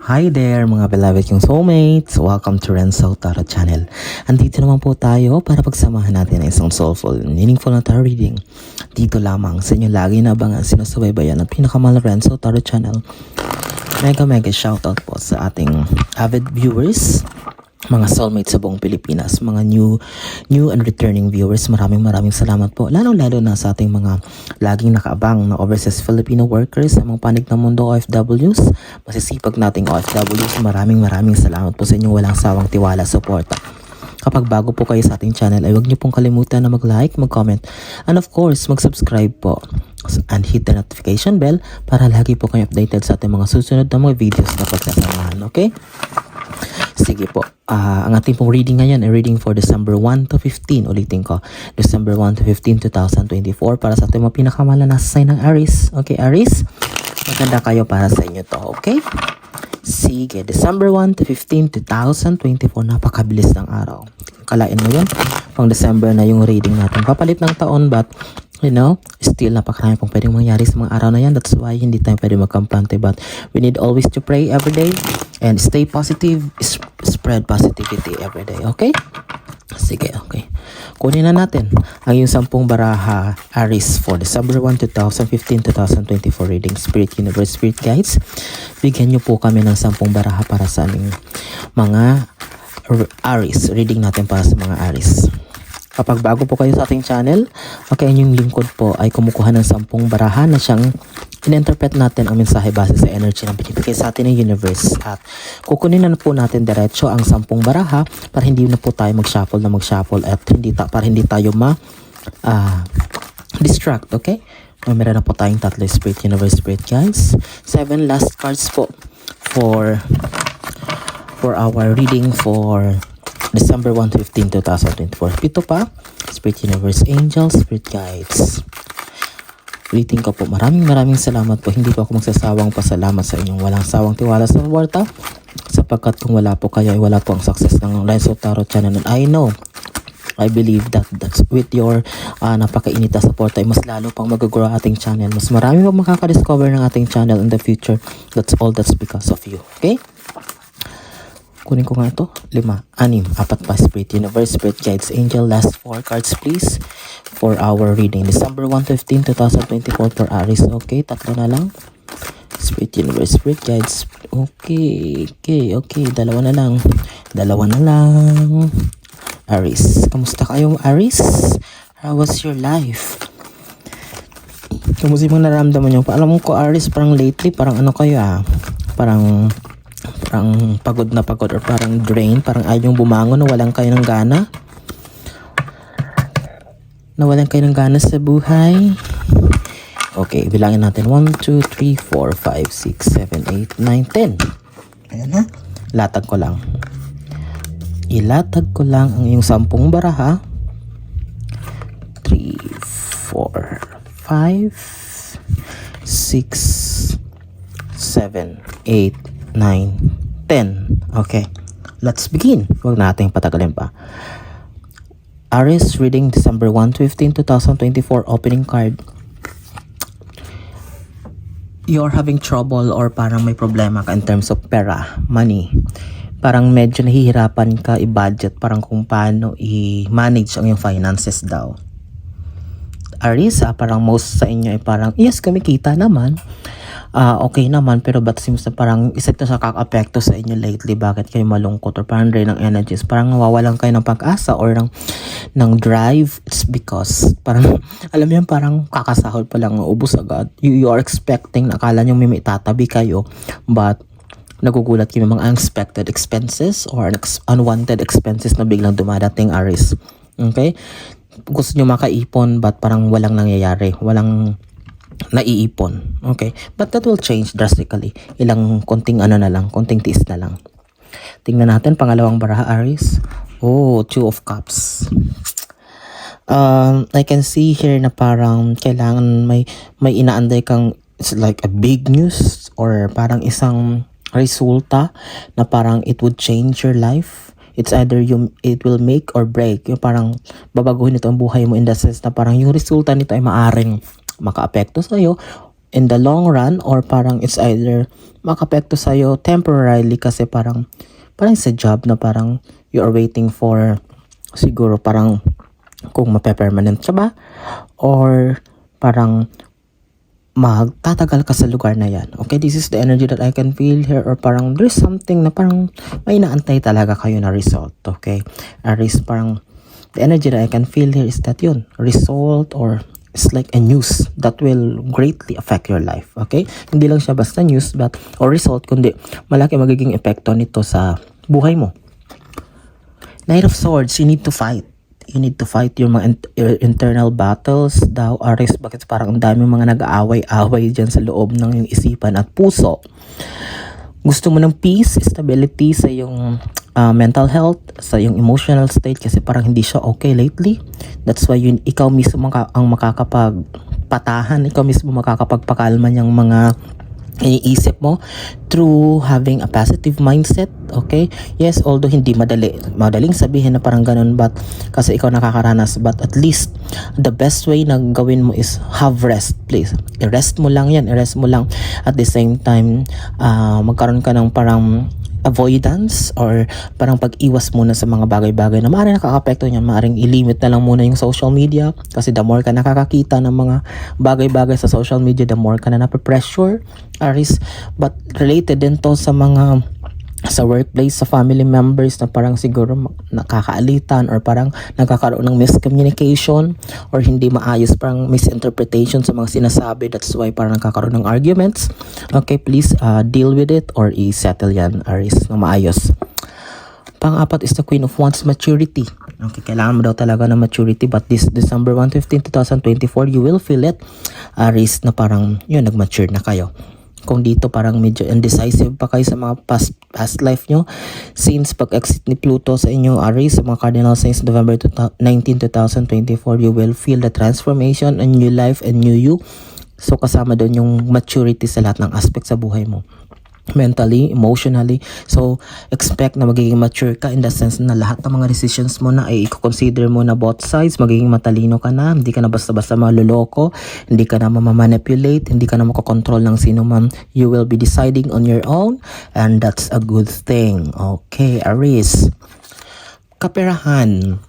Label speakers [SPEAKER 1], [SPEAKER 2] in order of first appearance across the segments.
[SPEAKER 1] Hi there mga beloved kong soulmates! Welcome to Renzo Tarot Channel. Andito naman po tayo para pagsamahan natin ang isang soulful, meaningful na tarot reading. Dito lamang sa inyo lagi na abangan sinusubaybayan at pinakamahal Renzo Tarot Channel. Mega shoutout po sa ating avid viewers, mga soulmates sa buong Pilipinas, mga new and returning viewers. Maraming salamat po. Lalo na sa ating mga laging nakaabang na overseas Filipino workers sa mga panig ng mundo OFWs, masisipag nating OFWs. Maraming salamat po sa inyong walang sawang tiwala, suporta. Kapag bago po kayo sa ating channel ay huwag niyo pong kalimutan na mag-like, mag-comment, and of course mag-subscribe po and hit the notification bell para lagi po kayo updated sa ating mga susunod na mga videos na pagsasamahan. Okay? Sige po, ang ating pong reading ngayon ay reading for December 1 to 15. Ulitin ko, December 1 to 15, 2024 para sa ating mga pinakamahal na nasa sign ng Aries. Okay, Aries? Maganda kayo para sa inyo to, okay? Sige, December 1 to 15, 2024. Napakabilis ng araw. Kalain mo yun? Pang December na yung reading natin. Papalit ng taon, but you know, still napakarami pong pwedeng mangyari sa mga araw na yan. That's why hindi tayo pwede magkampante. But we need always to pray every day and stay positive, spread positivity every day. Okay? Sige, okay. Kunin na natin ang yung 10 baraha Aries for December 1, 2015, 2024 reading. Spirit Universe, Spirit Guides, bigyan nyo po kami ng 10 baraha para sa aming mga Aries. Reading natin para sa mga Aries. Kapag bago po kayo sa ating channel, okay, yung lingkod po ay kumukuha ng 10 baraha na siyang in-interpret natin ang mensahe base sa energy na binibigay sa atin ng universe. At kukunin na po natin diretso ang 10 baraha para hindi na po tayo mag-shuffle at para hindi tayo distract, okay? Meron na po tayong 3 Spirit Universe, Spirit Guides. 7 last cards po for our reading for December 1 to 15, 2024. Pito pa, Spirit Universe, Angels, Spirit Guides. Ulitin ko po, maraming salamat po. Hindi po ako magsasawang pasalamat sa inyong walang sawang tiwala sa suporta, sapagkat kung wala po kayo ay wala po ang success ng Renzo Tarot Channel. And I believe that's with your napakainit na support ay mas lalo pang mag-grow ating channel. Mas marami pang makaka-discover ng ating channel in the future. That's because of you. Okay? Kunin ko nga ito. 5, 6, 4 pa. Spirit Universe, Spirit Guides, Angel. Last 4 cards please for our reading. December 1 to 15, 2024 for Aries. Okay, 3 na lang. Spirit Universe, Spirit Guides. Okay. Dalawa na lang. Aries. Kamusta kayong Aries? How was your life? Kamusta yung nararamdaman nyo? Alam ko Aries, parang lately, parang ano kayo parang pagod or parang drain, parang ayaw yung bumangon, nawalan kayo ng gana sa buhay. Okay, bilangin natin 1, 2, 3, 4, 5, 6, 7, 8, 9, 10. Ayan na, ilatag ko lang ang iyong 10 baraha. 3, 4, 5, 6, 7, 8, 9, 10. Okay, let's begin. Huwag nating patagalin pa. Aries reading December 1 to 15, 2024. Opening card. You're having trouble or parang may problema ka in terms of pera, money. Parang medyo nahihirapan ka i-budget, parang kung paano i-manage ang iyong finances daw. Aries, parang most sa inyo ay parang, yes, kumikita naman. Okay naman, pero ba't seems na parang isa ito sa kaka-apekto sa inyo lately? Bakit kayo malungkot or parang drain ng energies? Parang nawawalan kayo ng pag-asa or ng drive. It's because parang, alam mo yan, parang kakasahod pa lang, ubus agad. You are expecting, akala nyo may tatabi kayo, but nagugulat kayo mga unexpected expenses or unwanted expenses na biglang dumadating, Aries. Okay? Gusto nyo makaipon, but parang walang nangyayari. Walang naiipon. Okay? But that will change drastically. Konting tiis na lang. Tingnan natin, pangalawang baraha, Aries. Oh, 2 of Cups. I can see here na parang kailangan may inaanday kang, it's like a big news or parang isang resulta na parang it would change your life. It's either it will make or break. Yung parang babaguhin ito ang buhay mo in the sense na parang yung resulta nito ay maaring makaapekto sa iyo in the long run, or parang it's either makapekto sa'yo temporarily kasi parang sa job na parang you are waiting for siguro parang kung mape-permanent siya ba, or parang magtatagal ka sa lugar na yan. Okay, this is the energy that I can feel here, or parang there's something na parang may naantay talaga kayo na result. Okay, Aries, parang the energy that I can feel here is that yun, result, or it's like a news that will greatly affect your life. Okay, hindi lang siya basta news but or result, kundi malaki magiging epekto nito sa buhay mo. Knight of Swords, you need to fight. You need to fight your mga internal battles daw, Aries. Bakit parang ang dami mga nag-aaway-away dyan sa loob ng iyong isipan at puso. Gusto mo ng peace, stability sa iyong mental health, sa iyong emotional state kasi parang hindi siya okay lately. That's why ikaw mismo ang makakapagpatahan, ikaw mismo makakapagpakalma niyang mga iniisip mo through having a positive mindset. Okay, yes, although hindi madaling sabihin na parang ganun, but kasi ikaw nakakaranas, but at least the best way na gawin mo is have rest. Please, i-rest mo lang yan, i-rest mo lang. At the same time, magkaroon ka ng parang avoidance or parang pag-iwas muna sa mga bagay-bagay na maaaring nakaka-apekto niyan. Maaaring i-limit na lang muna yung social media kasi the more ka nakakakita ng mga bagay-bagay sa social media, the more ka na nape-pressure, Aries. But related din to sa mga sa workplace, sa family members na parang siguro nakakaalitan or parang nagkakaroon ng miscommunication or hindi maayos, parang misinterpretation sa mga sinasabi. That's why parang nagkakaroon ng arguments. Okay, please deal with it or i-settle yan, Aries, na maayos. Pang-apat is the Queen of Wands, maturity. Okay, kailangan mo daw talaga ng maturity, but this December 1, 2024, you will feel it, Aries, na parang yun, nag-mature na kayo. Kung dito parang medyo indecisive pa kayo sa mga past life nyo, since pag-exit ni Pluto sa inyong Aries, sa mga cardinal signs, November 19, 2024, you will feel the transformation, a new life, and new you. So kasama doon yung maturity sa lahat ng aspect sa buhay mo, mentally, emotionally. So expect na magiging mature ka in the sense na lahat ng mga decisions mo na ay i-consider mo na both sides. Magiging matalino ka na, hindi ka na basta-basta maluloko, hindi ka na mamanipulate, hindi ka na makakontrol ng sino man. You will be deciding on your own, and that's a good thing. Okay, Aries. Kaperahan.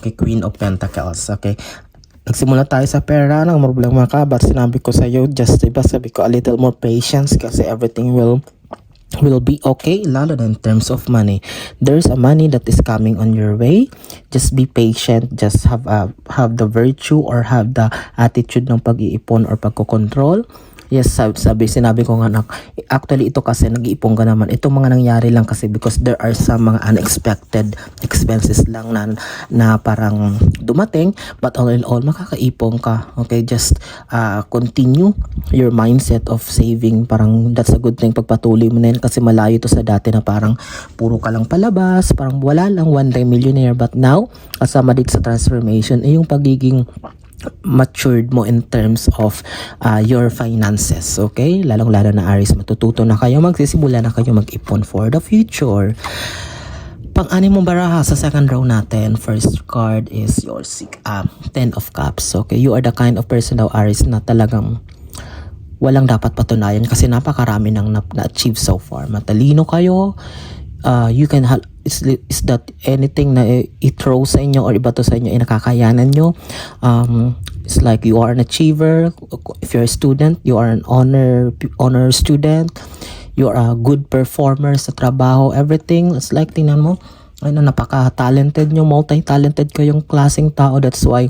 [SPEAKER 1] Okay, Queen of Pentacles. Okay, nagsimula tayo sa pera, ng problema ka, but sinabi ko sa iyo, just diba, sabi ko a little more patience kasi everything will be okay, lalo na in terms of money. There's a money that is coming on your way. Just be patient, just have the virtue or have the attitude ng pag-iipon or pagkokontrol. Yes, sinabi ko nga, actually ito kasi nag-iipon ka naman. Itong mga nangyari lang kasi because there are some mga unexpected expenses lang na parang dumating, but all in all, makakaipon ka. Okay, just continue your mindset of saving. Parang that's a good thing, pagpatuloy mo na yun kasi malayo to sa dati na parang puro ka lang palabas, parang wala lang, one day millionaire. But now, kasama dito sa transformation, yung pagiging matured mo in terms of your finances. Okay, lalong-lalo na Aries, matututo na kayo, magsisimula na kayo mag-ipon for the future. Pang-anim mong baraha sa second row natin, first card is your Ten of Cups. Okay, you are the kind of person daw, Aries, na talagang walang dapat patunayan kasi napakarami nang na-achieve so far. Matalino kayo, you can is that anything na i-throw sa inyo or iba to sa inyo ay nakakayanan nyo. It's like you are an achiever. If you're a student, you are an honor student. You are a good performer sa trabaho, everything. It's like, tingnan mo, napaka-talented nyo, multi-talented kayong klaseng tao. That's why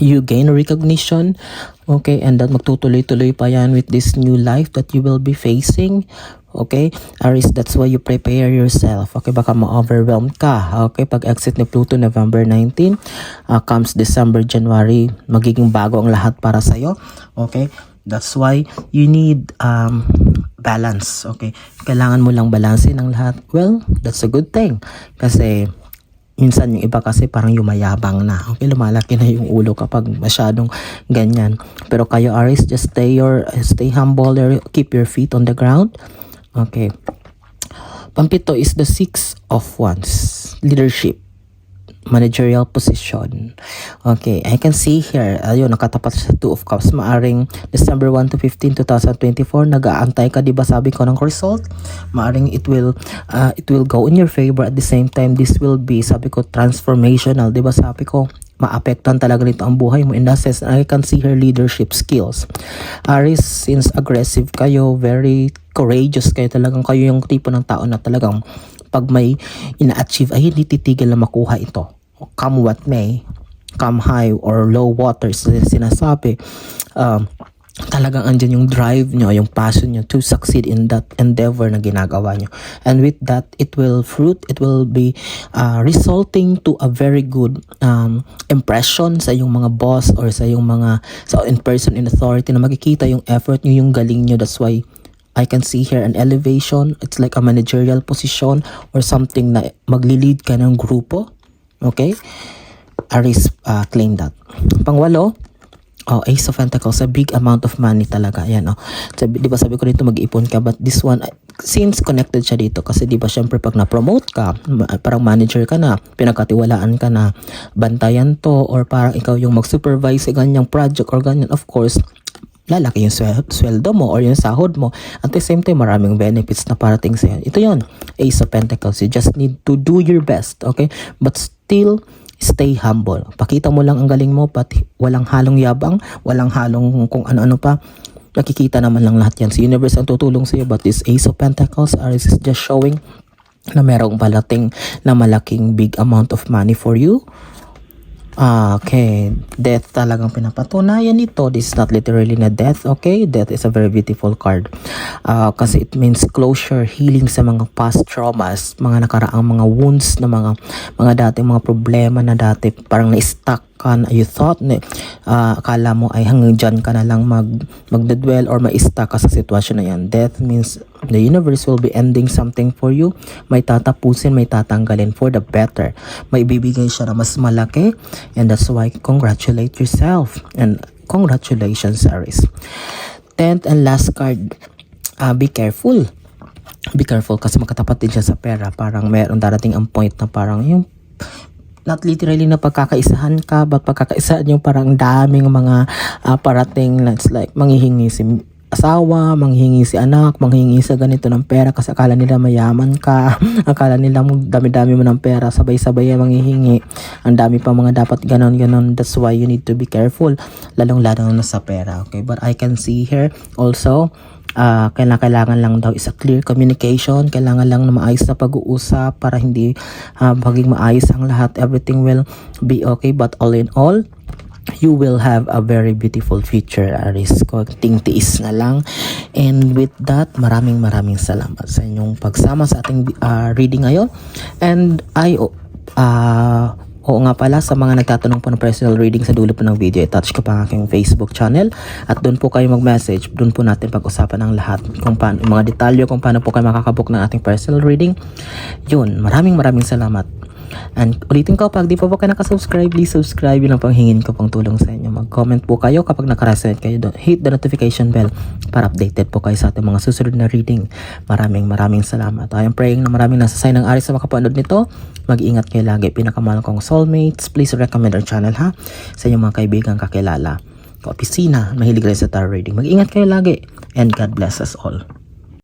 [SPEAKER 1] you gain recognition. Okay, and that magtutuloy-tuloy pa yan with this new life that you will be facing. Okay, Aries, that's why you prepare yourself. Okay, baka ma-overwhelm ka. Okay, pag exit ni Pluto November 19, comes December, January, magiging bago ang lahat para sa'yo. Okay, that's why you need balance. Okay, kailangan mo lang balansin ang lahat. Well, that's a good thing kasi minsan yung iba kasi parang yumayabang na. Okay, lumalaki na yung ulo kapag masyadong ganyan. Pero kayo, Aries, just stay humble, keep your feet on the ground. Okay. Pampito is the Six of Wands, leadership. managerial position. Okay, I can see here, ayun, nakatapat sa 2 of Cups. Maaring December 1 to 15, 2024, nag-aantay ka, di ba sabi ko ng result? Maaring it will go in your favor. At the same time, this will be, sabi ko, transformational, di ba sabi ko, maapektuhan talaga nito ang buhay mo. In that sense, I can see her leadership skills. Aries, since aggressive kayo, very courageous kayo, talagang kayo yung tipo ng tao na talagang pag may ina-achieve ay hindi titigil na makuha ito. Come what may, come high or low waters, sinasabi, talagang andyan yung drive nyo, yung passion nyo to succeed in that endeavor na ginagawa nyo. And with that, it will be resulting to a very good impression sa yung mga boss or sa yung mga in person in authority na makikita yung effort nyo, yung galing nyo. That's why I can see here an elevation. It's like a managerial position or something na magli-lead ka ng grupo. Okay? Aries, claim that. Pangwalo, Ace of Pentacles, a big amount of money talaga. Ayan, di ba sabi ko dito mag-ipon ka, but this one seems connected siya dito kasi di ba syempre pag na-promote ka, parang manager ka na, pinagkatiwalaan ka na, bantayan to, or parang ikaw yung mag-supervise sa ganyang project or ganyan, of course, lalaki yung sweldo mo or yung sahod mo. At the same time, maraming benefits na parating sa'yo. Ito yun, Ace of Pentacles. You just need to do your best, okay? But still, stay humble. Pakita mo lang ang galing mo, pati walang halong yabang, walang halong kung ano-ano pa. Nakikita naman lang lahat yan. Si universe ang tutulong sa'yo, but this Ace of Pentacles is just showing na merong balating na malaking big amount of money for you. Okay, death talagang pinapatunayan ito. This is not literally na death, okay? Death is a very beautiful card. Kasi it means closure, healing sa mga past traumas, mga nakaraang mga wounds na mga dating mga problema na dati parang na-stuck ka na, you thought na akala mo ay hanggang dyan ka na lang magdedwell or ma-stuck ka sa sitwasyon na yan. Death means the universe will be ending something for you. May tatapusin, may tatanggalin for the better. May ibibigay siya na mas malaki, and that's why congratulate yourself and congratulations, Aries. 10th and last card, be careful. Be careful kasi makatapat din siya sa pera. Parang meron darating ang point na parang yung not literally na pagkakaisahan ka, but pagkakaisahan yung parang daming mga parating na it's like manghihingi si asawa, manghihingi si anak, manghihingi sa ganito ng pera kasi akala nila mayaman ka, akala nila dami-dami mo ng pera, sabay-sabay manghihingi, ang dami pa mga dapat ganon. That's why you need to be careful, lalong-lalo na sa pera, okay? But I can see here also, kailangan lang daw is a clear communication, kailangan lang na maayos na pag-uusap para hindi maging maayos ang lahat, everything will be okay. But all in all, you will have a very beautiful future, Aries. Konting tiis na lang. And with that, maraming salamat sa inyong pagsama sa ating reading ngayon. And oo nga pala, sa mga nagtatanong po ng personal reading sa dulo po ng video, i-touch ko pa ang aking Facebook channel at doon po kayo mag-message. Doon po natin pag-usapan ang lahat, kung paano, mga detalyo kung paano po kayo makakabook ng ating personal reading. Yun, maraming salamat. And ulitin ko, pag di pa po kayo nakasubscribe, please subscribe. Yun ang panghingin ko pong tulong sa inyo. Mag-comment po kayo kapag nakaresonate kayo. Hit the notification bell para updated po kayo sa ating mga susunod na reading. Maraming salamat. I am praying na maraming nasa sign ng Aries sa makapanood nito. Mag-iingat kayo lagi. Pinakamahal kong soulmates, please recommend our channel ha sa inyong mga kaibigan, kakilala, kaopisina, mahilig rin sa tarot reading. Mag-iingat kayo lagi and God bless us all.